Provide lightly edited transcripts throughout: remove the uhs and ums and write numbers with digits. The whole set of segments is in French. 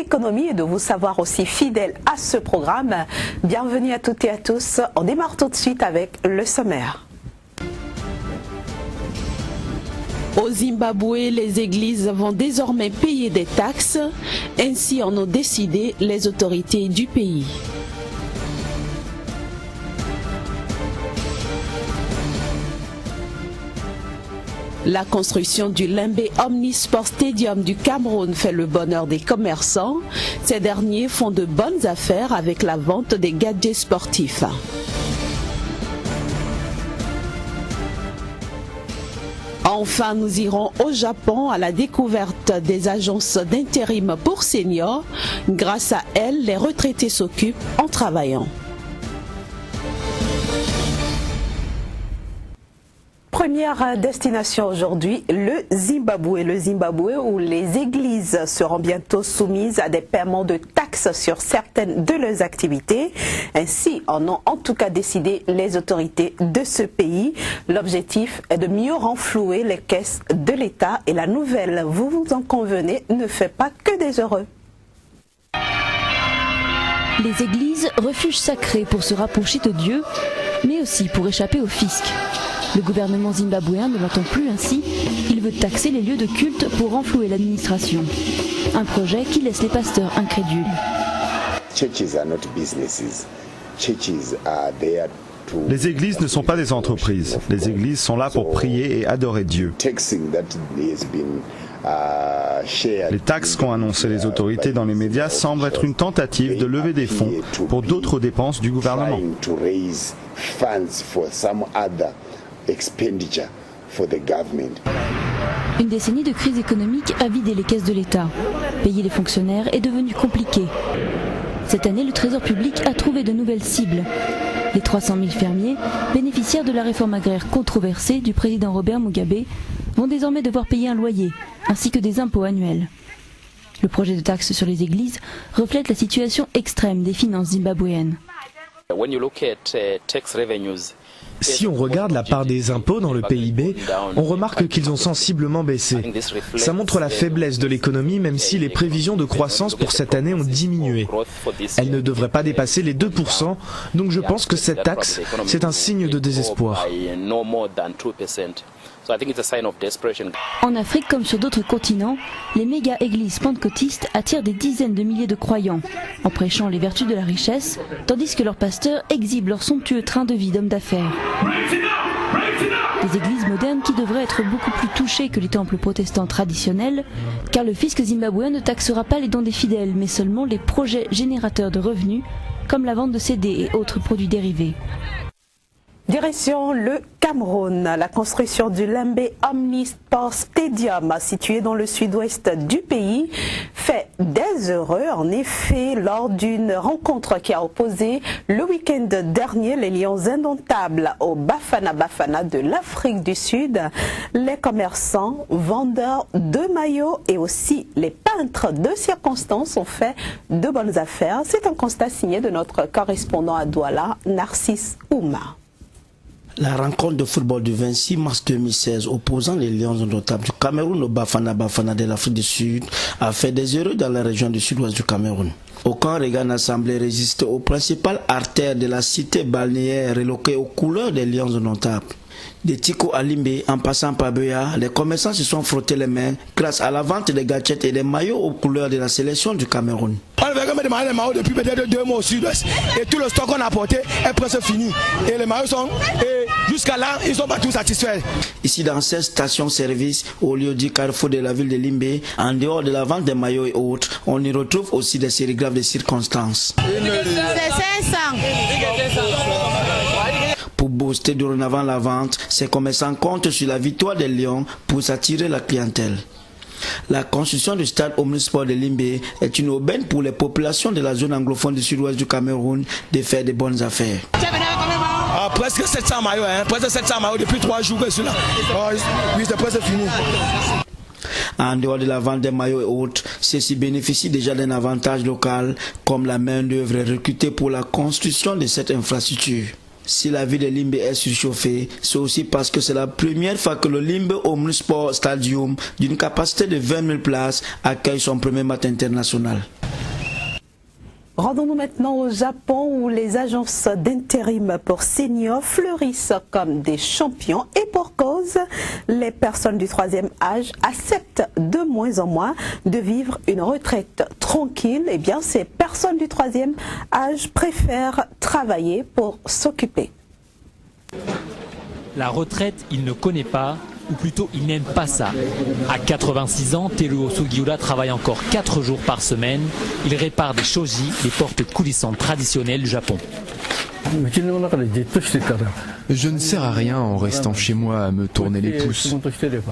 l'économie et de vous savoir aussi fidèle à ce programme. Bienvenue à toutes et à tous. On démarre tout de suite avec le sommaire. Au Zimbabwe, les églises vont désormais payer des taxes. Ainsi en ont décidé les autorités du pays. La construction du Limbe Omnisport Stadium du Cameroun fait le bonheur des commerçants. Ces derniers font de bonnes affaires avec la vente des gadgets sportifs. Enfin, nous irons au Japon à la découverte des agences d'intérim pour seniors. Grâce à elles, les retraités s'occupent en travaillant. Première destination aujourd'hui, le Zimbabwe. Le Zimbabwe où les églises seront bientôt soumises à des paiements de taxes sur certaines de leurs activités. Ainsi en ont en tout cas décidé les autorités de ce pays. L'objectif est de mieux renflouer les caisses de l'État et la nouvelle, vous vous en convenez, ne fait pas que des heureux. Les églises, refuges sacrés pour se rapprocher de Dieu, mais aussi pour échapper au fisc. Le gouvernement zimbabwéen ne l'entend plus ainsi, il veut taxer les lieux de culte pour renflouer l'administration. Un projet qui laisse les pasteurs incrédules. Les églises ne sont pas des entreprises. Les églises sont là pour prier et adorer Dieu. Les taxes qu'ont annoncées les autorités dans les médias semblent être une tentative de lever des fonds pour d'autres dépenses du gouvernement. Une décennie de crise économique a vidé les caisses de l'État. Payer les fonctionnaires est devenu compliqué. Cette année, le Trésor public a trouvé de nouvelles cibles. Les 300 000 fermiers, bénéficiaires de la réforme agraire controversée du président Robert Mugabe, vont désormais devoir payer un loyer, ainsi que des impôts annuels. Le projet de taxe sur les églises reflète la situation extrême des finances zimbabwéennes. Si on regarde la part des impôts dans le PIB, on remarque qu'ils ont sensiblement baissé. Ça montre la faiblesse de l'économie, même si les prévisions de croissance pour cette année ont diminué. Elles ne devraient pas dépasser les 2%, donc je pense que cette taxe, c'est un signe de désespoir. En Afrique comme sur d'autres continents, les méga-églises pentecôtistes attirent des dizaines de milliers de croyants, en prêchant les vertus de la richesse, tandis que leurs pasteurs exhibent leur somptueux train de vie d'hommes d'affaires. Des églises modernes qui devraient être beaucoup plus touchées que les temples protestants traditionnels, car le fisc zimbabwéen ne taxera pas les dons des fidèles, mais seulement les projets générateurs de revenus, comme la vente de CD et autres produits dérivés. Direction le Cameroun, la construction du Limbe Omnisport Stadium, situé dans le sud-ouest du pays, fait des heureux. En effet, lors d'une rencontre qui a opposé le week-end dernier les Lions indomptables au Bafana Bafana de l'Afrique du Sud, les commerçants, vendeurs de maillots et aussi les peintres de circonstance ont fait de bonnes affaires. C'est un constat signé de notre correspondant à Douala, Narcisse Ouma. La rencontre de football du 26 mars 2016 opposant les Lions indomptables du Cameroun au Bafana Bafana de l'Afrique du Sud a fait des heureux dans la région du sud-ouest du Cameroun. Aucun regard n'a semblé résister aux principales artères de la cité balnéaire reloquée aux couleurs des Lions indomptables. De Tiko à Limbe, en passant par Beya, les commerçants se sont frottés les mains grâce à la vente des gadgets et des maillots aux couleurs de la sélection du Cameroun. On avait démarré les maillots depuis peut-être 2 mois au sud-ouest et tout le stock qu'on a apporté est presque fini. Et les maillots sont, et jusqu'à là, ils ne sont pas tous satisfaits. Ici dans cette station-service, au lieu du carrefour de la ville de Limbe, en dehors de la vente des maillots et autres, on y retrouve aussi des sérigraphes de circonstances. C'est 500. Pour booster dorénavant la vente, ces commerçants comptent sur la victoire des Lions pour s'attirer la clientèle. La construction du stade Omnisport de Limbe est une aubaine pour les populations de la zone anglophone du sud-ouest du Cameroun de faire de bonnes affaires. Presque 700 maillots, presque 700 maillots depuis 3 jours que je suis là. Oui, c'est presque fini. En dehors de la vente des maillots et autres, ceux-ci bénéficient déjà d'un avantage local, comme la main-d'œuvre recrutée pour la construction de cette infrastructure. Si la ville de Limbe est surchauffée, c'est aussi parce que c'est la première fois que le Limbe Omnisport Stadium, d'une capacité de 20 000 places, accueille son premier match international. Rendons-nous maintenant au Japon où les agences d'intérim pour seniors fleurissent comme des champions et pour cause, les personnes du troisième âge acceptent de moins en moins de vivre une retraite tranquille. Eh bien, ces personnes du troisième âge préfèrent travailler pour s'occuper. La retraite, il ne connaît pas, ou plutôt il n'aime pas ça. À 86 ans, Teruo Sugiura travaille encore 4 jours par semaine. Il répare des shoji, les portes coulissantes traditionnelles du Japon. Je ne sers à rien en restant chez moi à me tourner les pouces.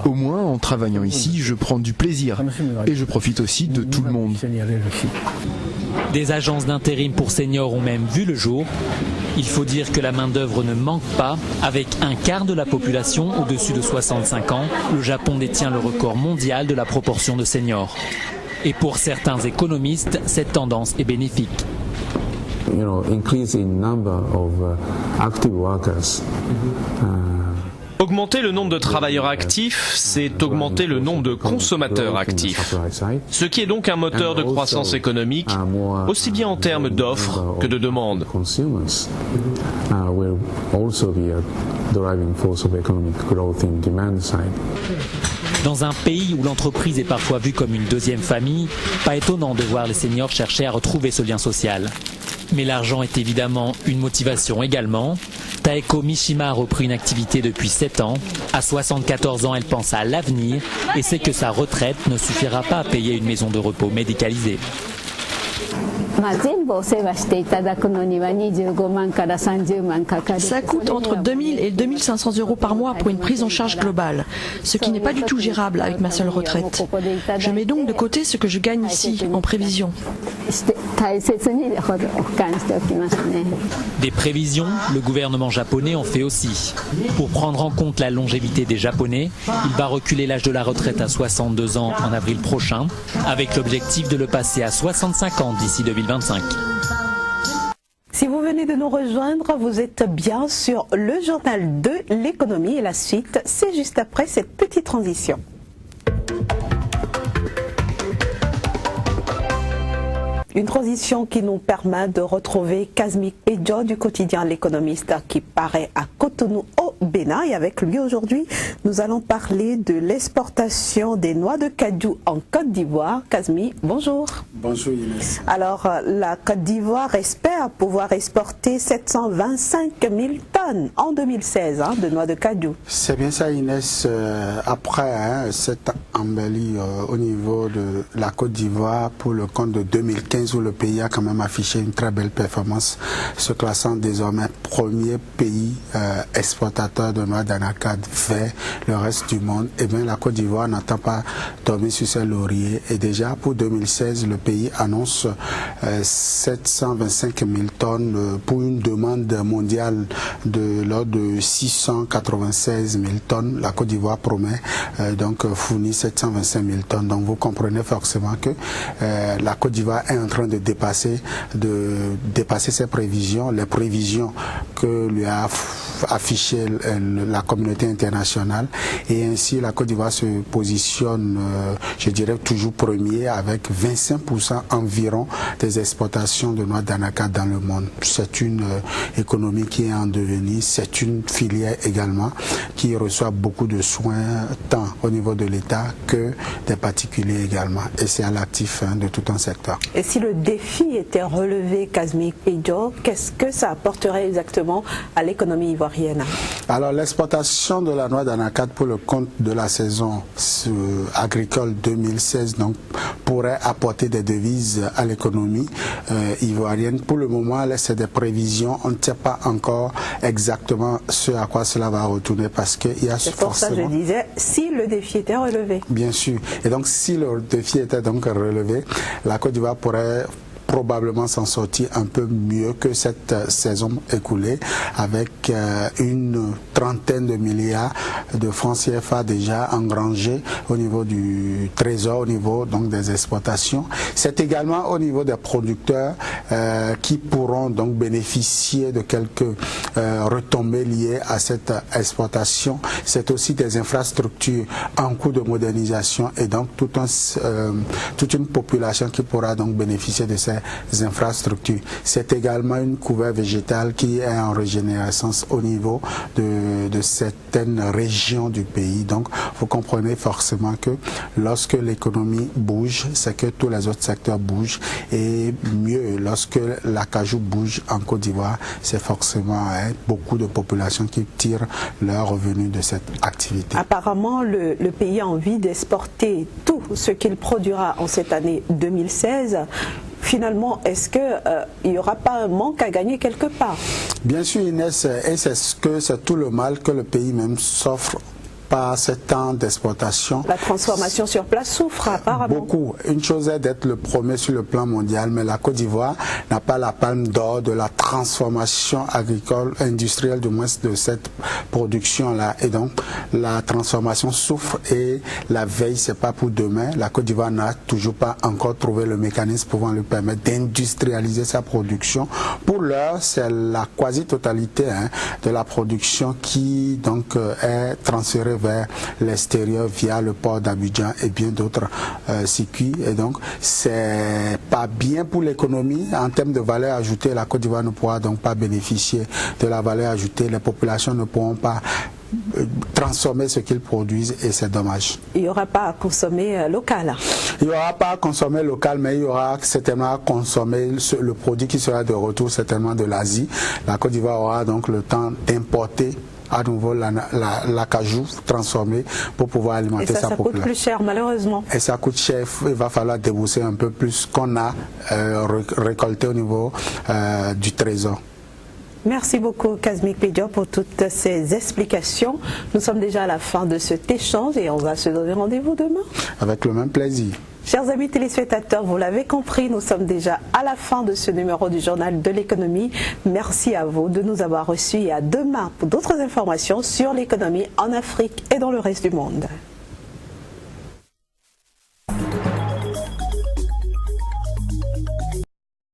Au moins, en travaillant ici, je prends du plaisir et je profite aussi de tout le monde. Des agences d'intérim pour seniors ont même vu le jour. Il faut dire que la main-d'œuvre ne manque pas. Avec un quart de la population au-dessus de 65 ans, le Japon détient le record mondial de la proportion de seniors. Et pour certains économistes, cette tendance est bénéfique. Augmenter le nombre de travailleurs actifs, c'est augmenter le nombre de consommateurs actifs. Ce qui est donc un moteur de croissance économique, aussi bien en termes d'offres que de demandes. Dans un pays où l'entreprise est parfois vue comme une deuxième famille, pas étonnant de voir les seniors chercher à retrouver ce lien social. Mais l'argent est évidemment une motivation également. Taeko Mishima a repris une activité depuis 7 ans. À 74 ans, elle pense à l'avenir et sait que sa retraite ne suffira pas à payer une maison de repos médicalisée. Ça coûte entre 2000 et 2500 € par mois pour une prise en charge globale, ce qui n'est pas du tout gérable avec ma seule retraite. Je mets donc de côté ce que je gagne ici, en prévision. Des prévisions, le gouvernement japonais en fait aussi. Pour prendre en compte la longévité des Japonais, il va reculer l'âge de la retraite à 62 ans en avril prochain, avec l'objectif de le passer à 65 ans d'ici 2025. Si vous venez de nous rejoindre, vous êtes bien sur le journal de l'économie et la suite, c'est juste après cette petite transition. Une transition qui nous permet de retrouver Kazmi Pedjo du quotidien L'Économiste qui paraît à Cotonou au Bénin. Et avec lui aujourd'hui, nous allons parler de l'exportation des noix de cajou en Côte d'Ivoire. Kazmi, bonjour. Bonjour Inès. Alors, la Côte d'Ivoire espère pouvoir exporter 725 000 tonnes en 2016 de noix de cajou. C'est bien ça Inès. Après cette embellie au niveau de la Côte d'Ivoire pour le compte de 2015, où le pays a quand même affiché une très belle performance, se classant désormais premier pays exportateur de noix d'anacarde vers le reste du monde. Et bien la Côte d'Ivoire n'attend pas dormir sur ses lauriers. Et déjà pour 2016, le pays annonce 725 000 tonnes pour une demande mondiale de l'ordre de 696 000 tonnes. La Côte d'Ivoire promet donc fournir 725 000 tonnes. Donc vous comprenez forcément que la Côte d'Ivoire est en train de dépasser ses prévisions, les prévisions que lui a affiché la communauté internationale, et ainsi la Côte d'Ivoire se positionne, je dirais, toujours premier avec 25% environ des exportations de noix d'anacarde dans le monde. C'est une économie qui est en devenir, c'est une filière également qui reçoit beaucoup de soins tant au niveau de l'État que des particuliers également, et c'est à l'actif de tout un secteur. Et si le défi était relevé, Kazmi Pedjo, qu'est-ce que ça apporterait exactement à l'économie ivoirienne? Alors l'exportation de la noix d'anacarde pour le compte de la saison agricole 2016 donc, pourrait apporter des devises à l'économie ivoirienne. Pour le moment, c'est des prévisions, on ne sait pas encore exactement ce à quoi cela va retourner parce qu'il y a c'est pour ça que je disais, si le défi était relevé. Bien sûr. Et donc si le défi était donc relevé, la Côte d'Ivoire pourrait probablement s'en sortir un peu mieux que cette saison écoulée, avec une trentaine de milliards de francs CFA déjà engrangés au niveau du trésor, au niveau donc des exportations. C'est également au niveau des producteurs qui pourront donc bénéficier de quelques retombées liées à cette exportation. C'est aussi des infrastructures en cours de modernisation et donc toute une population qui pourra donc bénéficier de ces des infrastructures. C'est également une couverture végétale qui est en régénérescence au niveau de certaines régions du pays. Donc vous comprenez forcément que lorsque l'économie bouge, c'est que tous les autres secteurs bougent, et mieux, lorsque l'acajou bouge en Côte d'Ivoire, c'est forcément beaucoup de populations qui tirent leurs revenus de cette activité. Apparemment, le pays a envie d'exporter tout ce qu'il produira en cette année 2016. Finalement, est-ce qu'il n'y aura pas un manque à gagner quelque part? Bien sûr, Inès, et c'est tout le mal que le pays même s'offre par ce temps d'exportation. La transformation sur place souffre apparemment. Beaucoup. Une chose est d'être le premier sur le plan mondial, mais la Côte d'Ivoire n'a pas la palme d'or de la transformation agricole, industrielle du moins de cette production-là. Et donc, la transformation souffre et la veille, c'est pas pour demain. La Côte d'Ivoire n'a toujours pas encore trouvé le mécanisme pouvant lui permettre d'industrialiser sa production. Pour l'heure, c'est la quasi-totalité de la production qui donc est transférée vers l'extérieur via le port d'Abidjan et bien d'autres circuits. Et donc, c'est pas bien pour l'économie. En termes de valeur ajoutée, la Côte d'Ivoire ne pourra donc pas bénéficier de la valeur ajoutée. Les populations ne pourront pas transformer ce qu'ils produisent et c'est dommage. Il n'y aura pas à consommer local. Il n'y aura pas à consommer local, mais il y aura certainement à consommer le produit qui sera de retour certainement de l'Asie. La Côte d'Ivoire aura donc le temps d'importer à nouveau l'acajou transformé pour pouvoir alimenter sa population. Ça coûte plus cher malheureusement. Et ça coûte cher, il va falloir débourser un peu plus qu'on a récolté au niveau du trésor. Merci beaucoup Kazmik Pédia pour toutes ces explications. Nous sommes déjà à la fin de cet échange et on va se donner rendez-vous demain. Avec le même plaisir. Chers amis téléspectateurs, vous l'avez compris, nous sommes déjà à la fin de ce numéro du Journal de l'économie. Merci à vous de nous avoir reçus et à demain pour d'autres informations sur l'économie en Afrique et dans le reste du monde.